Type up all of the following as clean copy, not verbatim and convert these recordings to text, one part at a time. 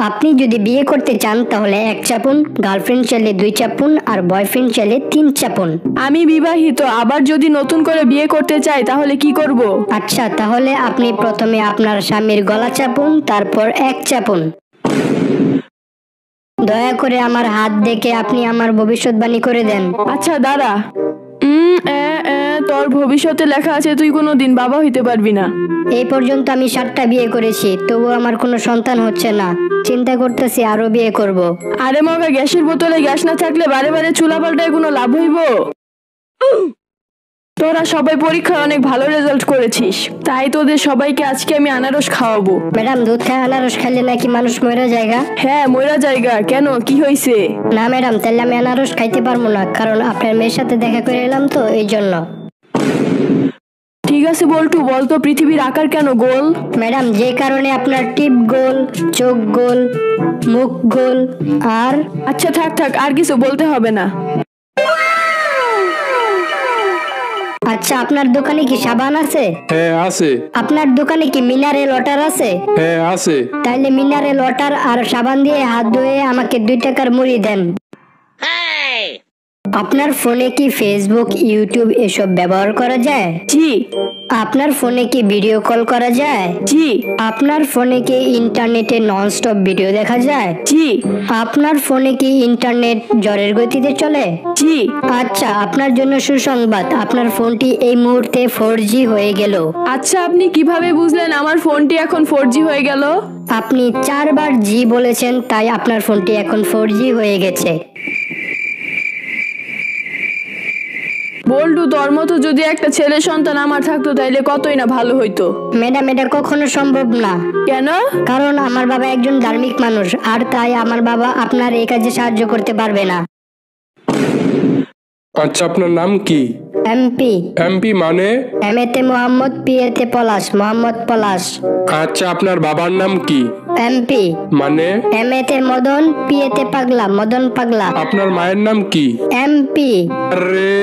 আপনি যদি বিয়ে করতে চান তাহলে 1 চাপুন, গার্লফ্রেন্ড চাইলে 2 চাপুন, আর বয়ফ্রেন্ড চাইলে 3 চাপুন। আমি বিবাহিত, আবার যদি নতুন করে বিয়ে করতে চাই তাহলে কি করব? আচ্ছা, তাহলে আপনি প্রথমে আপনার স্বামীর গলা চাপুন, তারপর 1 চাপুন। দয়া করে আমার হাত দেখে আপনি আমার ভবিষ্যৎবাণী করে দেন। আচ্ছা দাঁড়া। তোর ভবিষ্যতে লেখা আছে তুই কোনোদিন বাবা হইতে পারবি না। এই পর্যন্ত আমি 7টা বিয়ে করেছি, তবু আমার কোনো সন্তান হচ্ছে না। চিন্তা করতেছি আরো বিয়ে করব। আরে মগা, গ্যাসের বোতলে গ্যাস না থাকলে বারে বারে চুলা পাল্টায় কোনো লাভ হইব? তোরা সবাই পরীক্ষায় অনেক ভালো রেজাল্ট করেছিস, তাই তোদের সবাইকে আজকে আমি আনারস খাওয়াবো। ম্যাডাম, দুধ খায় আনারস খাইলে নাকি মানুষ মরে জায়গা? হ্যাঁ, মরা জায়গা। কেন, কি হয়েছে? না ম্যাডাম, তাহলে আমি আনারস খাইতে পারবো না, কারণ আপনার মেয়ের সাথে দেখা করে এলাম তো, এই জন্য। ঠিক আছে বল্টু, বলতো পৃথিবীর আকার কেন গোল? ম্যাডাম, যে কারণে আপনার টিপ গোল, চোখ গোল, মুখ গোল, আর আচ্ছা থাক থাক, আর কিছু বলতে হবে না। আচ্ছা, আপনার দোকানে কি সাবান আছে? হ্যাঁ আছে। আপনার দোকানে কি মিনারেল ওয়াটার আছে? হ্যাঁ আছে। তাইলে মিনারেল ওয়াটার আর সাবান দিয়ে হাত ধুয়ে আমাকে 2 টাকার মুড়ি দেন। আপনার ফোনে কি ফেসবুক, ইউটিউব এসব ব্যবহার করা যায়? জি। আপনার ফোনে কি ভিডিও কল করা যায়? জি। আপনার ফোনে কি ইন্টারনেটে ননস্টপ ভিডিও দেখা যায়? জি। আপনার ফোনে কি ইন্টারনেট ঝড়ের গতিতে চলে? জি। আচ্ছা, আপনার জন্য সুসংবাদ, আপনার ফোনটি এই মুহূর্তে 4G হয়ে গেল। আচ্ছা, আপনি কিভাবে বুঝলেন আমার ফোনটি এখন 4G হয়ে গেল? আপনি 4 বার জি বলেছেন, তাই আপনার ফোনটি এখন 4G হয়ে গেছে। বল্টু, তোর মতো যদি একটা ছেলে সন্তান আমার থাকতো তাইলে কতই না ভালো হইতো। ম্যাডাম, এটা কখনো সম্ভব না। কেন? কারণ আমার বাবা একজন ধার্মিক মানুষ, আর তাই আমার বাবা আপনার এই কাজে সাহায্য করতে পারবে না। আচ্ছা, আপনার নাম কি? এমপি। এমপি মানে? এমএতে মোহাম্মদ, পিএতে পলাশ, মোহাম্মদ পলাশ। আচ্ছা, আপনার বাবার নাম কি? এমপি মানে? এমএতে মদন, পিএতে পাগলা, মদন পাগলা। আপনার মায়ের নাম কি? এমপি। আরে,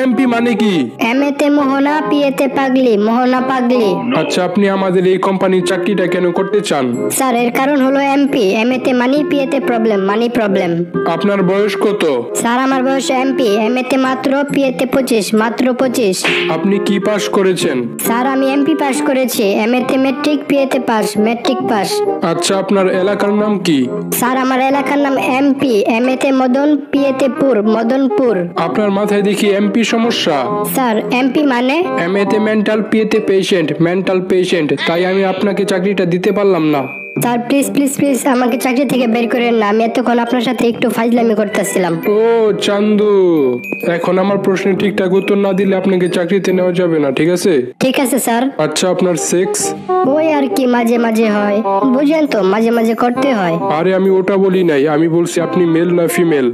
এমপি মানে কি? এমএতে মোহনা, পিএতে পাগলি, মোহনা পাগলি। আচ্ছা, আপনি আমাদের এই কোম্পানির চাকরিটা কেন করতে চান? স্যার, এর কারণ হলো এমপি। এমএতে মানি, পিএতে প্রবলেম, মানি প্রবলেম। আপনার বয়স কত? স্যার, আমার বয়স এমপি, এমএতে মাত্র, পিএতে 25, মাত্র 25। আপনি কি পাস করেছেন? স্যার, আমি এমপি পাস করেছি, এমএতে ম্যাট্রিক, পিএতে পাস, ম্যাট্রিক পাস। আচ্ছা, আপনার এলাকার নাম কি? স্যার, আমার এলাকার নাম এমপি, এমএতে মদন, পিএতে পুর, মদনপুর। আপনার মাথায় দেখি এমপি সমস্যা। স্যার, এমপি মানে? এমএতে মেন্টাল, পিএতে পেশেন্ট, মেন্টাল পেশেন্ট, তাই আমি আপনাকে চাকরিটা দিতে পারলাম না। স্যার, প্লিজ প্লিজ প্লিজ আমাকে চাকরি থেকে বের করেন না, আমি এতক্ষণ আপনার সাথে একটু ফাজলামি করতেছিলাম। ও চান্দু, এখন আমার প্রশ্নের ঠিকঠাক উত্তর না দিলে আপনাকে চাকরিতে নেওয়া যাবে না, ঠিক আছে? ঠিক আছে স্যার। আচ্ছা, আপনার সেক্স? ওই আর কি, মাঝে মাঝে হয়, বুঝেন তো, মাঝে মাঝে করতে হয়। আরে, আমি ওটা বলি নাই, আমি বলছি আপনি মেল না ফিমেল।